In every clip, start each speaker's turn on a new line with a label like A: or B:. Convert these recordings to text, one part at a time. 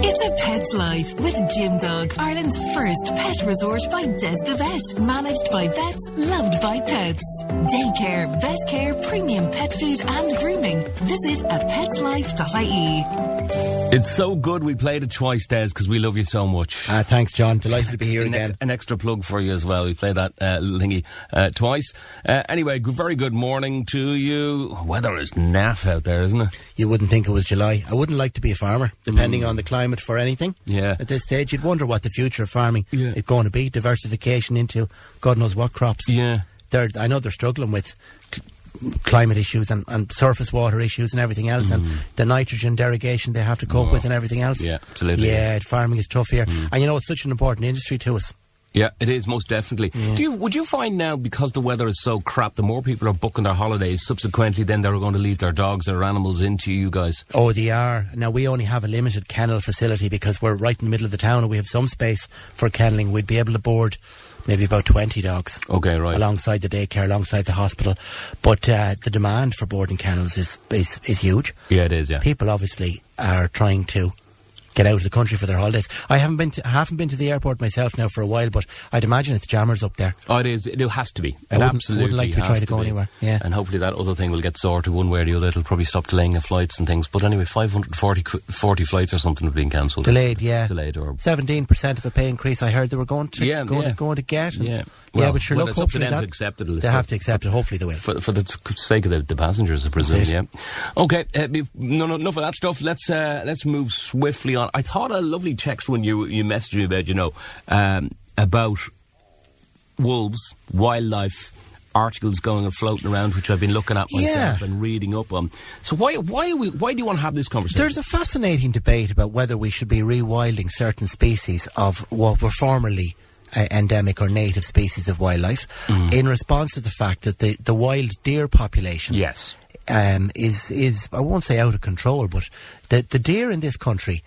A: It's a pet's life with Gym Dog, Ireland's first pet resort by Des the Vet. Managed by vets, loved by pets. Daycare, vet care, premium pet food and grooming. Visit apetslife.ie.
B: It's so good we played it twice, Des, because we love you so much.
C: Thanks, John. Delighted to be here again.
B: An extra plug for you as well. We played that little thingy twice. Anyway, very good morning to you. Weather is naff out there, isn't it?
C: You wouldn't think it was July. I wouldn't like to be a farmer, depending on the climate for anything.
B: Yeah.
C: At this stage, you'd wonder what the future of farming
B: is
C: going to be. Diversification into God knows what crops.
B: Yeah.
C: I know they're struggling with climate issues and surface water issues and everything else, and the nitrogen derogation they have to cope with and everything else.
B: Yeah, absolutely.
C: Yeah, farming is tough here. And you know, it's such an important industry to us.
B: Yeah, it is, most definitely. Would you find now, because the weather is so crap, the more people are booking their holidays, subsequently then they're going to leave their dogs or animals into you guys?
C: Oh, they are. Now, we only have a limited kennel facility because we're right in the middle of the town and we have some space for kenneling. We'd be able to board maybe about 20 dogs.
B: Okay, right.
C: Alongside the daycare, alongside the hospital. But the demand for boarding kennels is huge.
B: Yeah, it is, yeah.
C: People obviously are trying to get out of the country for their holidays. I haven't been to the airport myself now for a while, but I'd imagine it's jammers up there.
B: Oh, it is. It has to be.
C: I wouldn't like to try to go anywhere. Yeah.
B: And hopefully that other thing will get sorted one way or the other. It'll probably stop delaying the flights and things. But anyway, 540 flights or something have been cancelled.
C: Delayed, yeah.
B: Delayed, or
C: 17% of a pay increase. I heard they were going to get.
B: Yeah.
C: Well, but sure, look,
B: it's up to
C: hopefully
B: them to accept it.
C: They have to accept it. Hopefully they will.
B: For the sake of the passengers, I presume. Yeah. Okay. Enough of that stuff. Let's move swiftly on. I thought a lovely text when you messaged me about wolves, wildlife articles going and floating around, which I've been looking at myself and reading up on. So why do you want to have this conversation?
C: There's a fascinating debate about whether we should be rewilding certain species of what were formerly endemic or native species of wildlife in response to the fact that the wild deer population is I won't say out of control, but the deer in this country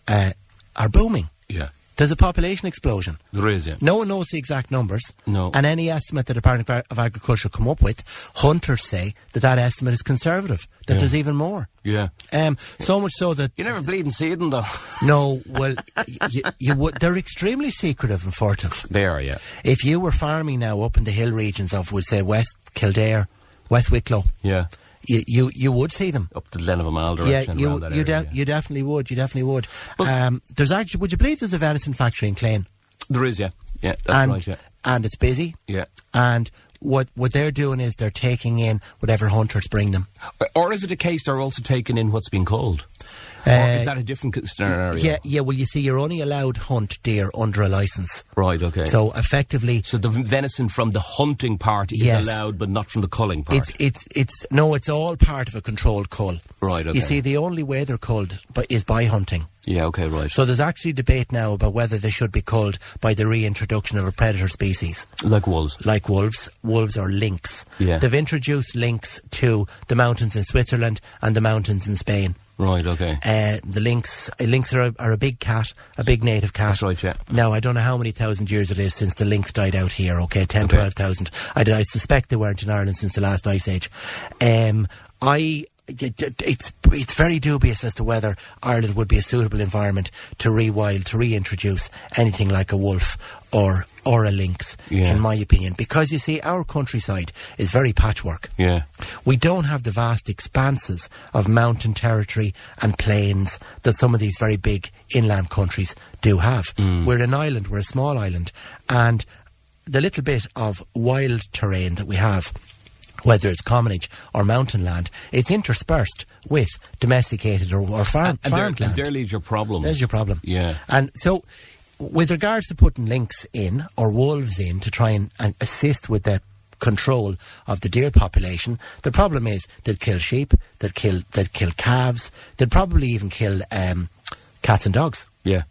C: are booming.
B: Yeah.
C: There's a population explosion.
B: There is, yeah.
C: No one knows the exact numbers.
B: No.
C: And any estimate that the Department of Agriculture come up with, hunters say that estimate is conservative, that there's even more.
B: Yeah.
C: So much so that...
B: You never bleeding see them, though.
C: No, well, you would. They're extremely secretive and furtive.
B: They are, yeah.
C: If you were farming now up in the hill regions of, we'll say, West Kildare, West Wicklow...
B: Yeah.
C: You would see them
B: up the Glen of Amal direction.
C: Yeah, you definitely would. There's actually, would you believe there's a venison factory in Clane?
B: There is, yeah. Yeah, that's right, yeah.
C: And it's busy.
B: Yeah.
C: And what they're doing is they're taking in whatever hunters bring them.
B: Or is it a case they're also taking in what's being called? Or is that a different scenario?
C: Yeah. Well, you see, you're only allowed hunt deer under a licence.
B: Right. Okay.
C: So effectively,
B: the venison from the hunting part is allowed, but not from the culling part.
C: It's all part of a controlled cull.
B: Right. Okay.
C: You see, the only way they're culled is by hunting.
B: Yeah. Okay. Right.
C: So there's actually debate now about whether they should be culled by the reintroduction of a predator species,
B: like wolves.
C: Wolves or lynx.
B: Yeah.
C: They've introduced lynx to the mountains in Switzerland and the mountains in Spain.
B: Right, okay.
C: The lynx are a big cat, a big native cat.
B: That's right, yeah.
C: Now, I don't know how many thousand years it is since the lynx died out here, 12,000. I suspect they weren't in Ireland since the last ice age. It's very dubious as to whether Ireland would be a suitable environment to reintroduce anything like a wolf or a lynx, in my opinion, because you see, our countryside is very patchwork.
B: Yeah,
C: we don't have the vast expanses of mountain territory and plains that some of these very big inland countries do have. We're an island, we're a small island, and the little bit of wild terrain that we have, whether it's commonage or mountain land, it's interspersed with domesticated or farmed land.
B: And there leads your problem.
C: There's your problem.
B: Yeah.
C: And so, with regards to putting lynx in, or wolves in, to try and assist with the control of the deer population, the problem is they'd kill sheep, they'd kill calves, they'd probably even kill cats and dogs.
B: Yeah.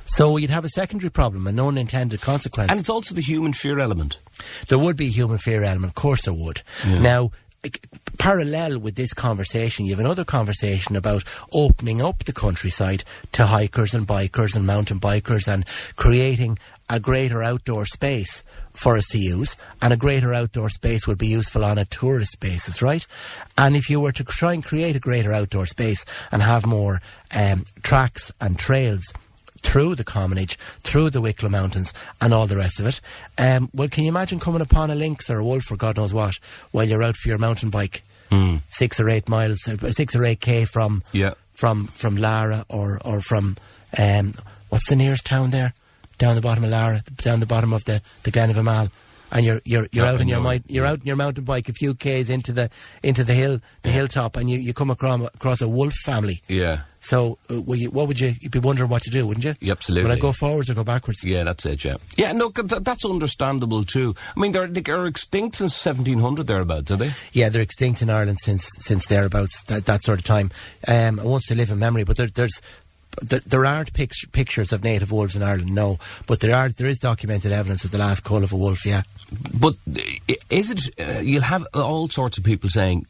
C: So you'd have a secondary problem, an unintended consequence.
B: And it's also the human fear element.
C: There would be a human fear element, of course there would.
B: Yeah.
C: Now, parallel with this conversation, you have another conversation about opening up the countryside to hikers and bikers and mountain bikers and creating a greater outdoor space for us to use, and a greater outdoor space would be useful on a tourist basis, right? And if you were to try and create a greater outdoor space and have more tracks and trails through the Commonage, through the Wicklow Mountains and all the rest of it, well, can you imagine coming upon a lynx or a wolf or God knows what while you're out for your mountain bike 6 or 8 miles, 6 or 8k from Lara or from what's the nearest town there? Down the bottom of Lara, down the bottom of the Glen of Amal, and you're out on your mountain bike a few k's into the hilltop, and you come across a wolf family.
B: Yeah.
C: So you'd be wondering what to do, wouldn't you?
B: Yeah, absolutely.
C: Would I go forwards or go backwards?
B: Yeah, that's it. Yeah. Yeah. No, that's understandable too. I mean, they're extinct since 1700 thereabouts, are they? Yeah,
C: they're extinct in Ireland since thereabouts that sort of time. I won't say live in memory, but there aren't pictures of native wolves in Ireland, no. But there is documented evidence of the last cull of a wolf, yeah.
B: But is it... you'll have all sorts of people saying,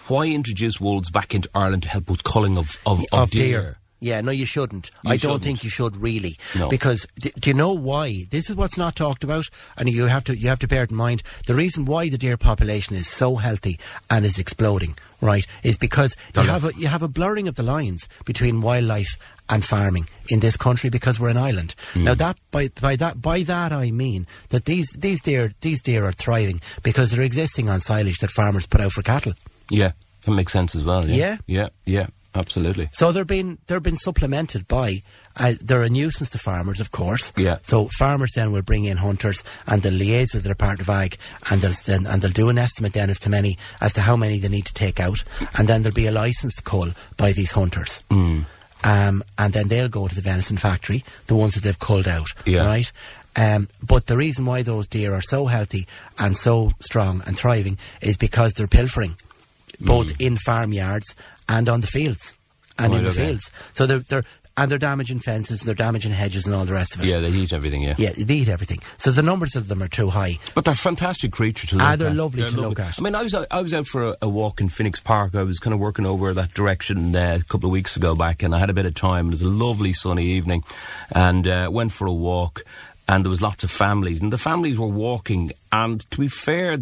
B: why introduce wolves back into Ireland to help with culling of deer?
C: Yeah, no, you shouldn't. I don't think you should, really.
B: No.
C: Because do you know why? This is what's not talked about, and you have to bear it in mind. The reason why the deer population is so healthy and is exploding, right, is because you have a blurring of the lines between wildlife and farming in this country, because we're an island. Now, that by that I mean that these deer are thriving because they're existing on silage that farmers put out for cattle.
B: Yeah, that makes sense as well.
C: Yeah.
B: Yeah. Absolutely.
C: So they're being supplemented by they're a nuisance to farmers, of course.
B: Yeah.
C: So farmers then will bring in hunters and they'll liaise with their Department of Ag, and they'll do an estimate then as to how many they need to take out, and then there'll be a licensed cull by these hunters. And then they'll go to the venison factory, the ones that they've culled out, right? But the reason why those deer are so healthy and so strong and thriving is because they're pilfering, both in farmyards and on the fields and in the fields. So they're damaging fences, they're damaging hedges and all the rest of it.
B: Yeah, they eat everything, yeah.
C: Yeah, they eat everything. So the numbers of them are too high.
B: But they're fantastic creatures to look at.
C: They're lovely to look at.
B: I mean, I was out for a walk in Phoenix Park. I was kind of working over that direction a couple of weeks ago back, and I had a bit of time. It was a lovely sunny evening, and went for a walk. And there was lots of families, and the families were walking. And to be fair,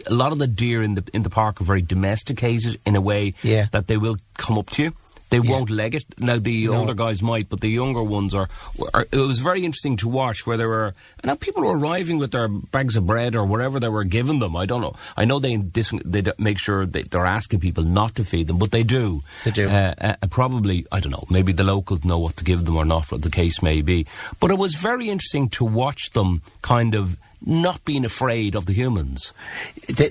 B: a lot of the deer in the park are very domesticated in a way that they will come up to you. They won't leg it. Now, the older guys might, but the younger ones are... It was very interesting to watch where there were... Now, people were arriving with their bags of bread or whatever they were giving them. I don't know. I know they make sure they're asking people not to feed them, but they do.
C: They do.
B: Probably, I don't know, maybe the locals know what to give them or not, what the case may be. But it was very interesting to watch them kind of not being afraid of the humans.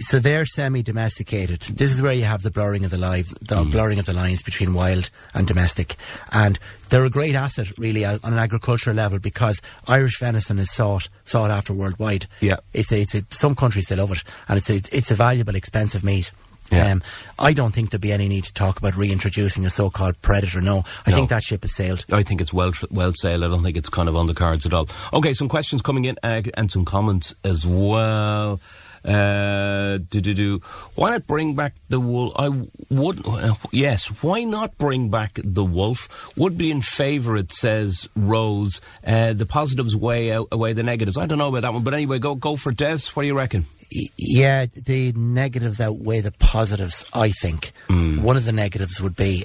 C: So they're semi-domesticated. This is where you have the blurring of the lines between wild and domestic. And they're a great asset, really, on an agricultural level, because Irish venison is sought after worldwide.
B: Yeah.
C: Some countries, they love it, and it's a valuable, expensive meat.
B: Yeah.
C: I don't think there'd be any need to talk about reintroducing a so-called predator. No, I think that ship has sailed.
B: I think it's well sailed. I don't think it's kind of on the cards at all. Okay, some questions coming in and some comments as well. Why not bring back the wolf? Why not bring back the wolf? Would be in favour, it says Rose. The positives away the negatives. I don't know about that one, but anyway, go for Des. What do you reckon?
C: Yeah, the negatives outweigh the positives, I think. One of the negatives would be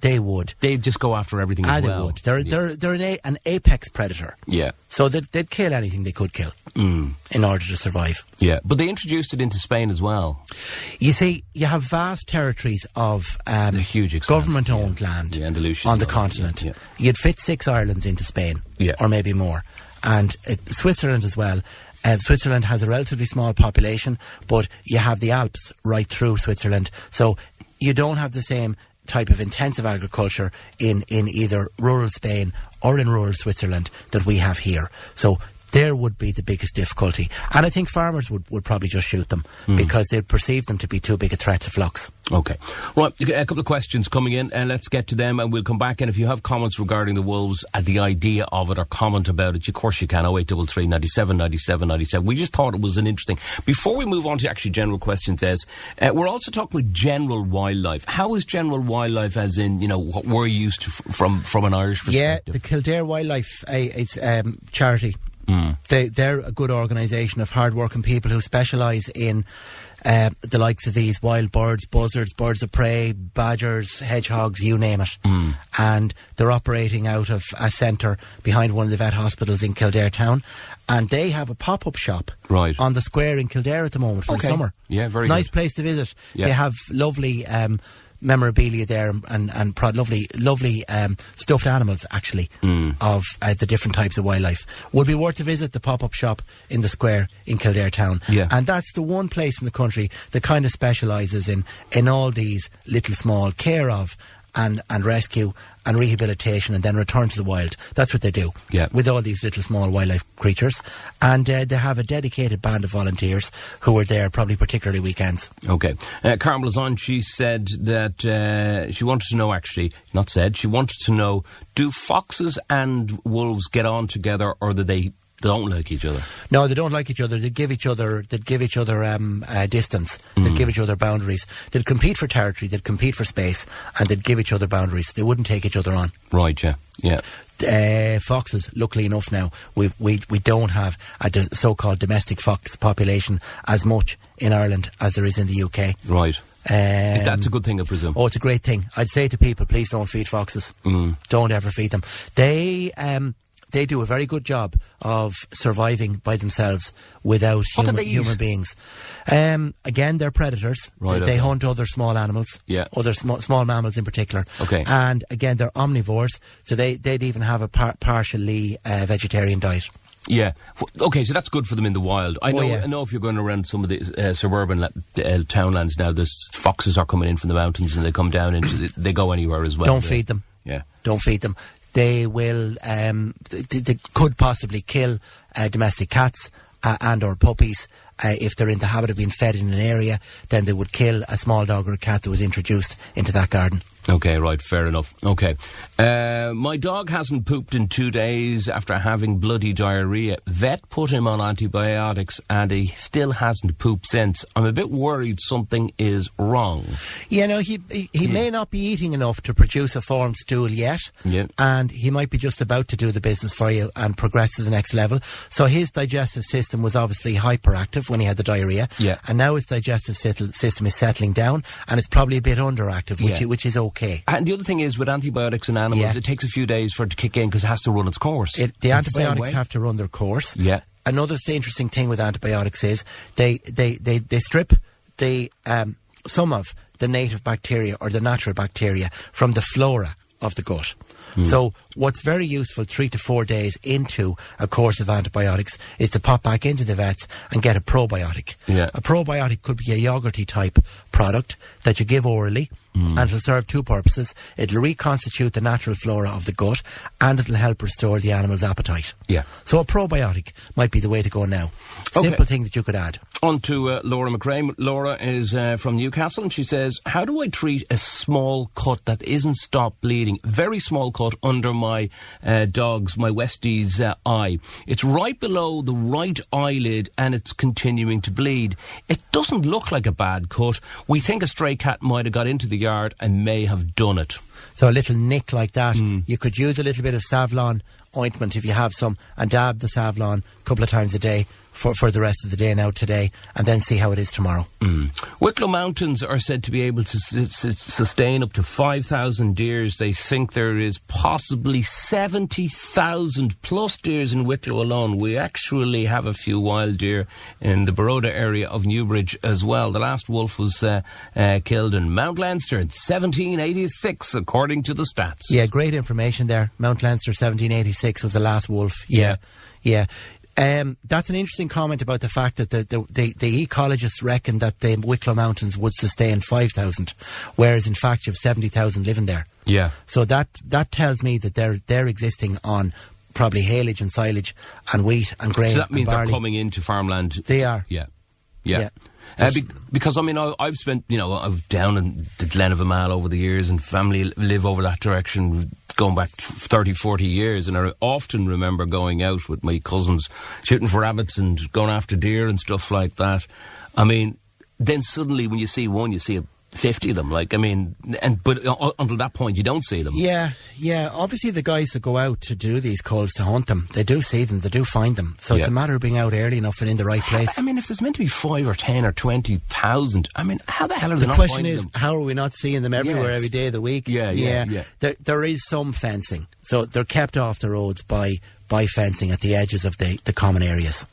C: they would.
B: They'd just go after everything as well.
C: They would. They're an apex predator.
B: Yeah.
C: So they'd kill anything they could kill in order to survive.
B: Yeah, but they introduced it into Spain as well.
C: You see, you have vast territories of
B: huge
C: government-owned land on the continent. Yeah. You'd fit 6 Irelands into Spain, or maybe more. And Switzerland as well. Switzerland has a relatively small population, but you have the Alps right through Switzerland. So you don't have the same type of intensive agriculture in either rural Spain or in rural Switzerland that we have here. So there would be the biggest difficulty. And I think farmers would probably just shoot them because they'd perceive them to be too big a threat to flocks.
B: Okay. Right, a couple of questions coming in, and let's get to them, and we'll come back. And if you have comments regarding the wolves and the idea of it, or comment about it, of course you can. 0833 97 97 97. We just thought it was an interesting... Before we move on to actually general questions, we're also talking about general wildlife. How is general wildlife, as in, what we're used to from an Irish perspective?
C: Yeah, the Kildare Wildlife it's charity. They're a good organisation of hard-working people who specialise in the likes of these wild birds, buzzards, birds of prey, badgers, hedgehogs, you name it. And they're operating out of a centre behind one of the vet hospitals in Kildare town. And they have a pop-up shop on the square in Kildare at the moment for the summer.
B: Yeah, very
C: nice
B: good.
C: Place to visit.
B: Yeah.
C: They have lovely... memorabilia there and lovely stuffed animals actually of the different types of wildlife. Would be worth to visit the pop-up shop in the square in Kildare town.
B: Yeah.
C: And that's the one place in the country that kind of specialises in all these little small care of and rescue and rehabilitation and then return to the wild. That's what they do with all these little small wildlife creatures. And they have a dedicated band of volunteers who are there probably particularly weekends.
B: Okay. Carmel is on. She said that she wanted to know, she wanted to know, do foxes and wolves get on together, or do they don't like each other? No,
C: they don't like each other. They'd give each other distance. They'd give each other boundaries. They'd compete for territory. They'd compete for space, and they'd give each other boundaries. They wouldn't take each other on.
B: Right. Yeah.
C: Foxes, luckily enough now, we don't have a so-called domestic fox population as much in Ireland as there is in the UK.
B: Right. That's a good thing, I presume.
C: Oh, it's a great thing. I'd say to people, please don't feed foxes. Don't ever feed them. They do a very good job of surviving by themselves without human beings. Again, they're predators.
B: Right,
C: they hunt other small animals, other small mammals in particular.
B: Okay.
C: And again, they're omnivores, so they'd even have a partially vegetarian diet.
B: Yeah. Okay, so that's good for them in the wild. I know if you're going around some of the suburban townlands now, there's foxes are coming in from the mountains and they come down and they go anywhere as well.
C: Don't feed them.
B: Yeah.
C: Don't feed them. They will. They could possibly kill domestic cats and or puppies if they're in the habit of being fed in an area. Then they would kill a small dog or a cat that was introduced into that garden.
B: Okay, right, fair enough. Okay. My dog hasn't pooped in 2 days after having bloody diarrhoea. Vet put him on antibiotics and he still hasn't pooped since. I'm a bit worried something is wrong. He may not be eating enough to produce a formed stool yet. Yeah. And he might be just about to do the business for you and progress to the next level. So his digestive system was obviously hyperactive when he had the diarrhoea. Yeah. And now his digestive system is settling down and it's probably a bit underactive, which is okay. And the other thing is with antibiotics in animals, it takes a few days for it to kick in because it has to run its course.
C: The antibiotics have to run their course.
B: Yeah.
C: Another interesting thing with antibiotics is they strip some of the native bacteria or the natural bacteria from the flora of the gut. So what's very useful 3 to 4 days into a course of antibiotics is to pop back into the vets and get a probiotic. Yeah. A probiotic could be a yogurty type product that you give orally. And it'll serve two purposes. It'll reconstitute the natural flora of the gut and it'll help restore the animal's appetite. Yeah. So a probiotic might be the way to go now. Simple thing that you could add.
B: On to Laura McRae. Laura is from Newcastle and she says, how do I treat a small cut that isn't stopped bleeding? Very small cut under my dog's, my Westie's eye. It's right below the right eyelid and it's continuing to bleed. It doesn't look like a bad cut. We think a stray cat might have got into the yard and may have done it.
C: So a little nick like that, you could use a little bit of Savlon ointment if you have some and dab the Savlon a couple of times a day for the rest of the day now today and then see how it is tomorrow.
B: Wicklow Mountains are said to be able to sustain up to 5,000 deers. They think there is possibly 70,000 plus deers in Wicklow alone. We actually have a few wild deer in the Baroda area of Newbridge as well. The last wolf was killed in Mount Leinster in 1786 according to the stats.
C: Yeah, great information there. Mount Leinster 1786 was the last wolf. Yeah. That's an interesting comment about the fact that the ecologists reckon that the Wicklow Mountains would sustain 5,000, whereas in fact you have 70,000 living there.
B: Yeah.
C: So that tells me that they're existing on probably haylage and silage and wheat and grain.
B: So that means
C: and
B: they're
C: barley.
B: coming into farmland.
C: They are.
B: Yeah. Because I mean, I've spent, I'm down in the Glen of Amal over the years, and family live over that direction, going back 30, 40 years, and I often remember going out with my cousins, shooting for rabbits and going after deer and stuff like that. I mean, then suddenly when you see one, you see 50 of them. Like, I mean, but until that point, you don't see them.
C: Yeah. Obviously, the guys that go out to do these calls to hunt them, they do see them, they do find them. So it's a matter of being out early enough and in the right place.
B: I mean, if there's meant to be 5 or 10 or 20,000, I mean, how the hell are they
C: the
B: not
C: question
B: finding
C: is,
B: them?
C: how are we not seeing them everywhere,
B: Yes.
C: every day of the week?
B: Yeah.
C: There is some fencing, so they're kept off the roads by fencing at the edges of the common areas.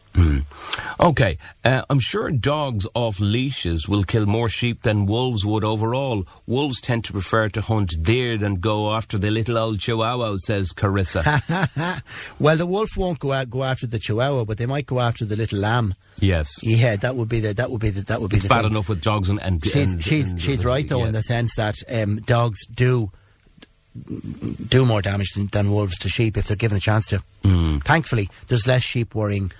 B: Okay, I'm sure dogs off leashes will kill more sheep than wolves would overall. Wolves tend to prefer to hunt deer than go after the little old chihuahua, says Carissa.
C: Well, the wolf won't go after the chihuahua, but they might go after the little lamb.
B: Yes.
C: Yeah, that would be the
B: It's bad
C: thing.
B: enough with dogs and
C: She's right though, in the sense that dogs do more damage than wolves to sheep if they're given a chance to. Thankfully, there's less sheep worrying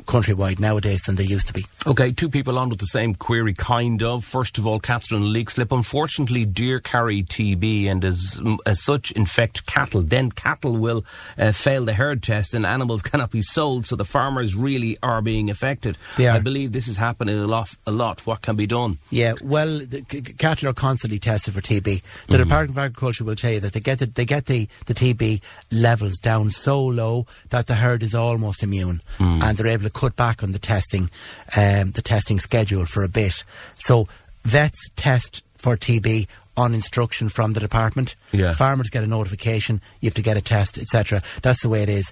C: countrywide nowadays than they used to be.
B: Okay, 2 people on with the same query, kind of. First of all, Catherine Leakslip. Unfortunately, deer carry TB and as such infect cattle. Then cattle will fail the herd test and animals cannot be sold, so the farmers really are being affected.
C: They are.
B: I believe this is happening a lot. What can be done?
C: Yeah, well, the cattle are constantly tested for TB. The Department of Agriculture will tell you that they get the TB levels down so low that the herd is almost immune, and they're able to cut back on the testing schedule for a bit. So vets test for TB on instruction from the department.
B: Yeah.
C: Farmers get a notification, you have to get a test, etc. That's the way it is.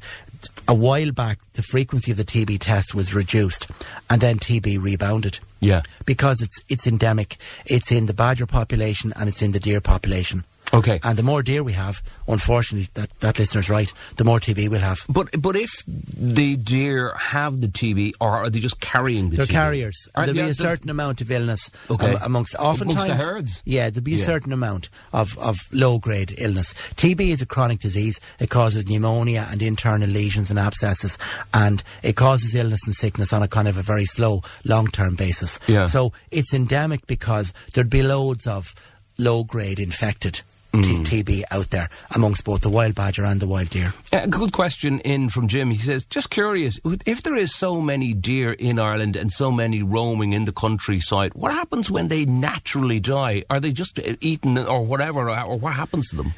C: A while back, the frequency of the TB test was reduced, and then TB rebounded.
B: Yeah.
C: Because it's endemic. It's in the badger population and it's in the deer population.
B: Okay.
C: And the more deer we have, unfortunately, that listener's right, the more TB we'll have.
B: But if the deer have the TB, or are they just carrying the
C: They're
B: TB?
C: carriers. And there'll be a certain amount of illness amongst
B: the herds?
C: Yeah, there'll be a certain amount of low-grade illness. TB is a chronic disease. It causes pneumonia and internal lesions and abscesses, and it causes illness and sickness on a kind of a very slow, long-term basis.
B: Yeah.
C: So it's endemic because there'd be loads of low-grade infected TB out there amongst both the wild badger and the wild deer.
B: Good question in from Jim. He says, just curious, if there is so many deer in Ireland and so many roaming in the countryside, what happens when they naturally die? Are they just eaten or whatever, or what happens to them?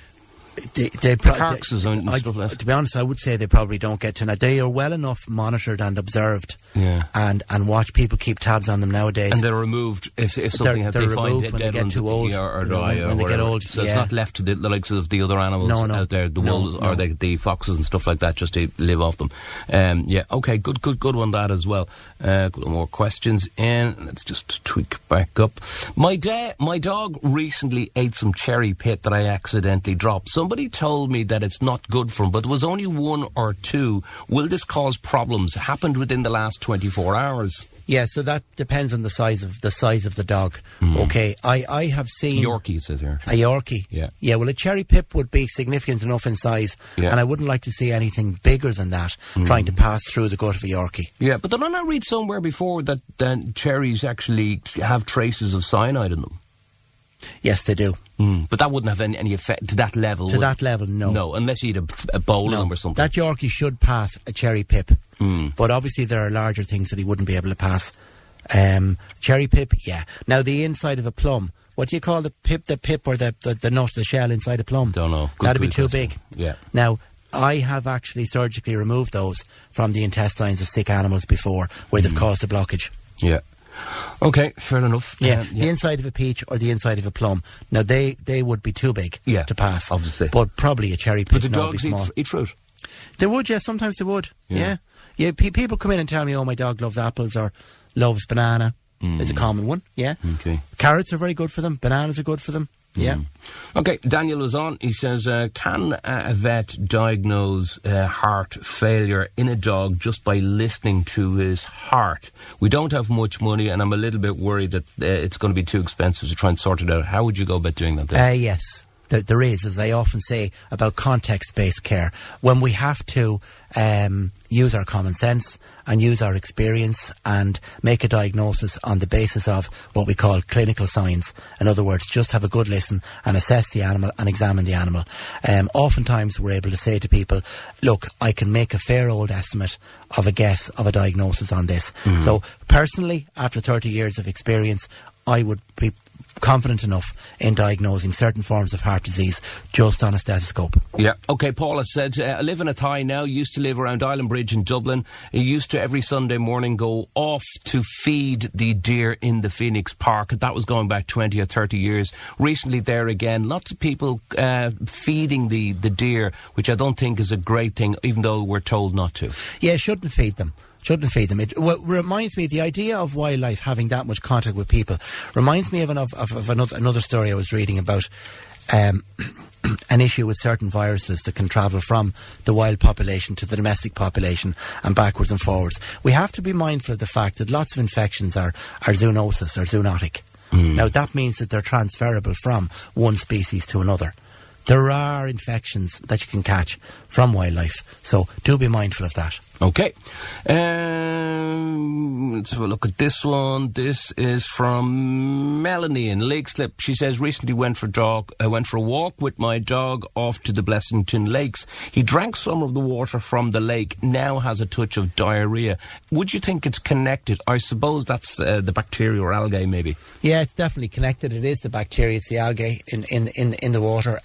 B: Carcasses and stuff like that.
C: To be honest, I would say they probably don't get to. They are well enough monitored and observed, and watch. People keep tabs on them nowadays.
B: And they're removed if something
C: they're removed when they get too old
B: or die
C: when they get old.
B: So it's not left to the likes of the other animals out there, the wolves or the foxes and stuff like that, just to live off them. Okay, good one that as well. Couple more questions in. Let's just tweak back up. My dog recently ate some cherry pit that I accidentally dropped. Somebody told me that it's not good for him, but there was only 1 or 2. Will this cause problems? Happened within the last 24 hours.
C: Yeah, so that depends on the size of the dog. Okay, I have seen
B: Yorkie, it says here.
C: A Yorkie. Yeah. Well, a cherry pip would be significant enough in size, and I wouldn't like to see anything bigger than that trying to pass through the gut of a Yorkie. Yeah,
B: but did I not read somewhere before that cherries actually have traces of cyanide in them?
C: Yes, they do.
B: But that wouldn't have any effect to that level.
C: To that level, no.
B: No, unless you eat a bowl of them or something.
C: That Yorkie should pass a cherry pip. But obviously there are larger things that he wouldn't be able to pass. Cherry pip, yeah. Now the inside of a plum, what do you call the pip or the nut, the shell inside a plum?
B: Don't know.
C: That'd be too big.
B: Yeah.
C: Now, I have actually surgically removed those from the intestines of sick animals before, where they've caused a blockage.
B: Yeah. Okay, fair enough.
C: Yeah, the inside of a peach or the inside of a plum. Now, they would be too big to pass.
B: Obviously.
C: But probably a cherry pip would be
B: dogs
C: small.
B: eat fruit?
C: They would, yes. Sometimes they would. Yeah. People come in and tell me, oh, my dog loves apples or loves banana. Is a common one, yeah.
B: Okay.
C: Carrots are very good for them. Bananas are good for them. Yeah.
B: Okay, Daniel was on. He says, can a vet diagnose heart failure in a dog just by listening to his heart? We don't have much money, and I'm a little bit worried that it's going to be too expensive to try and sort it out. How would you go about doing that then?
C: Yes. there is, as I often say, about context-based care. When we have to use our common sense and use our experience and make a diagnosis on the basis of what we call clinical signs. In other words, just have a good listen and assess the animal and examine the animal. Oftentimes we're able to say to people, look, I can make a fair old estimate of a guess of a diagnosis on this. So personally, after 30 years of experience, I would be confident enough in diagnosing certain forms of heart disease just on a stethoscope.
B: Yeah. Okay, Paula said, I live in Athy now, used to live around Island Bridge in Dublin. I used to every Sunday morning go off to feed the deer in the Phoenix Park. That was going back 20 or 30 years. Recently there again, lots of people feeding the deer, which I don't think is a great thing, even though we're told not to.
C: Yeah, shouldn't feed them. It reminds me, the idea of wildlife having that much contact with people reminds me of another story I was reading about an issue with certain viruses that can travel from the wild population to the domestic population and backwards and forwards. We have to be mindful of the fact that lots of infections are zoonosis or zoonotic. Now that means that they're transferable from one species to another. There are infections that you can catch from wildlife, so do be mindful of that.
B: Okay. Let's have a look at this one. This is from Melanie in Lakeslip. She says, recently went for a walk with my dog off to the Blessington Lakes. He drank some of the water from the lake, now has a touch of diarrhoea. Would you think it's connected? I suppose that's the bacteria or algae, maybe.
C: Yeah, it's definitely connected. It is the bacteria, it's the algae in the water.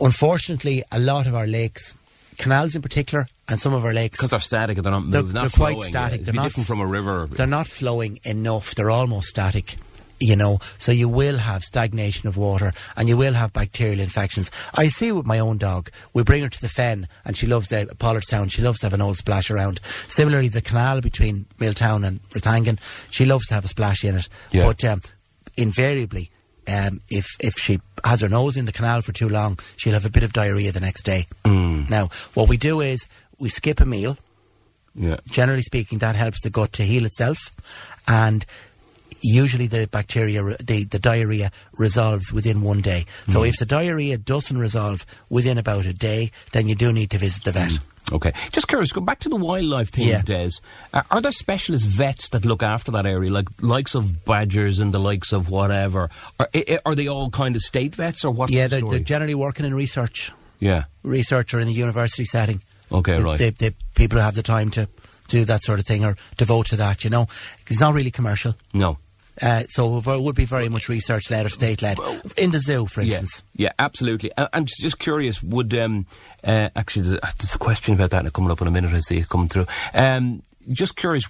C: Unfortunately, a lot of our lakes, canals in particular, and some of our lakes,
B: because they're static and they're not moving,
C: they're quite static.
B: Yeah,
C: they're not
B: different from a river.
C: They're not flowing enough. They're almost static. So you will have stagnation of water and you will have bacterial infections. I see with my own dog, we bring her to the fen and she loves Pollardstown, she loves to have an old splash around. Similarly, the canal between Milltown and Rathangan, she loves to have a splash in it. Yeah. But invariably, if she has her nose in the canal for too long, she'll have a bit of diarrhoea the next day. Now, what we do is we skip a meal.
B: Yeah.
C: Generally speaking, that helps the gut to heal itself, and usually the diarrhoea resolves within 1 day. So if the diarrhoea doesn't resolve within about a day, then you do need to visit the vet.
B: Okay. Just curious, go back to the wildlife thing, Des. Are there specialist vets that look after that area, like likes of badgers and the likes of whatever? Are they all kind of state vets, or what's the story?
C: They're generally working in research.
B: Yeah. Research
C: or in the university setting.
B: Okay, right.
C: They people who have the time to do that sort of thing or devote to that, It's not really commercial.
B: No.
C: So it would be very much research-led or state-led. In the zoo, for instance.
B: Yeah, absolutely. I'm just curious, would... actually, there's a question about that coming up in a minute, I see it coming through. Just curious,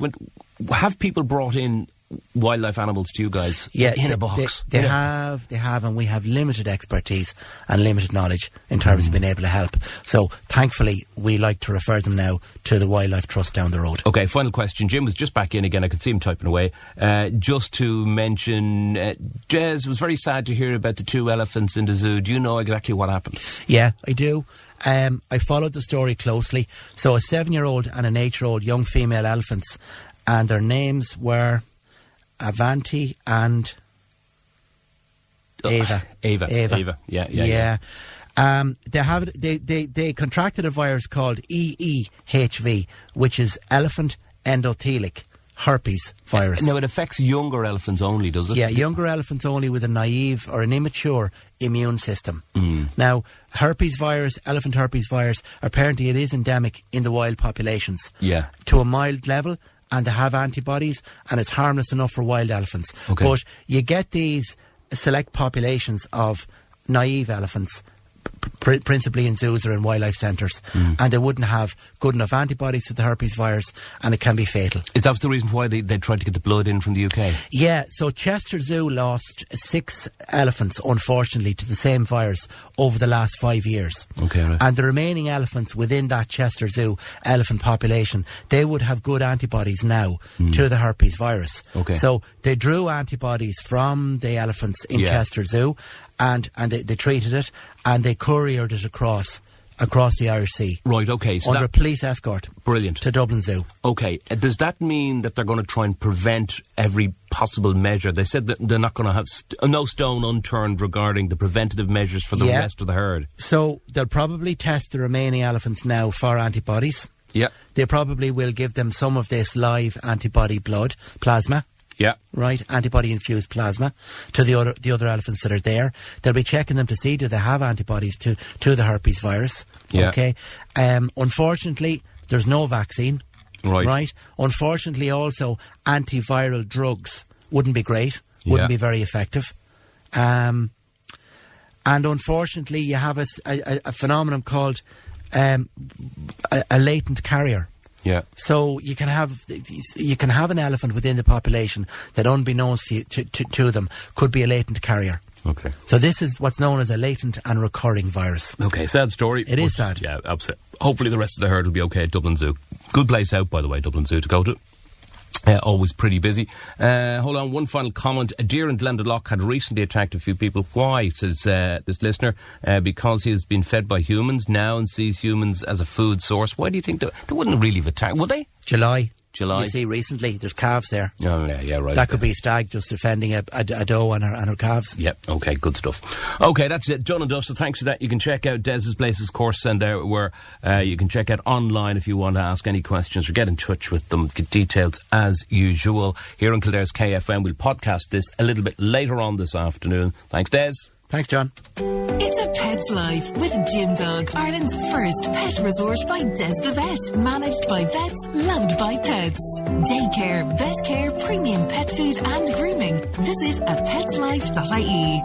B: have people brought in wildlife animals to you guys in a box?
C: They have, and we have limited expertise and limited knowledge in terms of being able to help. So, thankfully, we like to refer them now to the Wildlife Trust down the road.
B: Okay, final question. Jim was just back in again. I could see him typing away. Just to mention, Jez, was very sad to hear about the 2 elephants in the zoo. Do you know exactly what happened?
C: Yeah, I do. I followed the story closely. So, a 7-year-old and an 8-year-old young female elephants, and their names were Avanti and Ava.
B: Ava. Yeah.
C: They contracted a virus called EEHV, which is elephant endothelic herpes virus.
B: Now, it affects younger elephants only, does it?
C: Yeah, younger elephants only with a naive or an immature immune system. Now, elephant herpes virus, apparently it is endemic in the wild populations.
B: Yeah.
C: To a mild level, and they have antibodies, and it's harmless enough for wild elephants.
B: Okay.
C: But you get these select populations of naive elephants, principally in zoos or in wildlife centres, and they wouldn't have good enough antibodies to the herpes virus, and it can be fatal.
B: Is that the reason why they tried to get the blood in from the UK?
C: Yeah, so Chester Zoo lost 6 elephants, unfortunately, to the same virus over the last 5 years.
B: Okay, right.
C: And the remaining elephants within that Chester Zoo elephant population, they would have good antibodies now to the herpes virus.
B: Okay.
C: So they drew antibodies from the elephants in Chester Zoo, and they treated it, and they couriered it across across the Irish Sea.
B: Right, okay. So
C: under police escort.
B: Brilliant.
C: To Dublin Zoo.
B: Okay. Does that mean that they're going to try and prevent every possible measure? They said that they're not going to have no stone unturned regarding the preventative measures for the rest of the herd.
C: So they'll probably test the remaining elephants now for antibodies.
B: Yeah.
C: They probably will give them some of this live antibody plasma.
B: Yeah.
C: Right, antibody-infused plasma to the other elephants that are there. They'll be checking them to see do they have antibodies to the herpes virus.
B: Yeah.
C: Okay. Unfortunately, there's no vaccine.
B: Right.
C: Unfortunately, also, antiviral drugs wouldn't be great, wouldn't be very effective. And unfortunately, you have a phenomenon called a latent carrier.
B: Yeah.
C: So you can have an elephant within the population that, unbeknownst to them, could be a latent carrier.
B: Okay.
C: So this is what's known as a latent and recurring virus.
B: Okay, sad story.
C: It is sad.
B: Yeah, upset. Hopefully the rest of the herd will be okay at Dublin Zoo. Good place out, by the way, Dublin Zoo to go to. Always pretty busy. Hold on, one final comment. A deer in Glendalough had recently attacked a few people. Why, says this listener? Because he has been fed by humans now and sees humans as a food source. Why do you think they wouldn't really have attacked? Would they?
C: July.
B: July.
C: You see, recently, there's calves there.
B: Oh, yeah, right.
C: That could be a stag just defending a doe and her calves.
B: Yep, okay, good stuff. Okay, that's it. Done and dusted. Thanks for that. You can check out Des's Places course and where you can check out online if you want to ask any questions or get in touch with them. Get details as usual. Here on Kildare's KFM, we'll podcast this a little bit later on this afternoon. Thanks, Des.
C: Thanks, John.
A: It's a pet's life with Gym Dog, Ireland's first pet resort by Des the Vet. Managed by vets, loved by pets. Daycare, vet care, premium pet food and grooming. Visit a petslife.ie.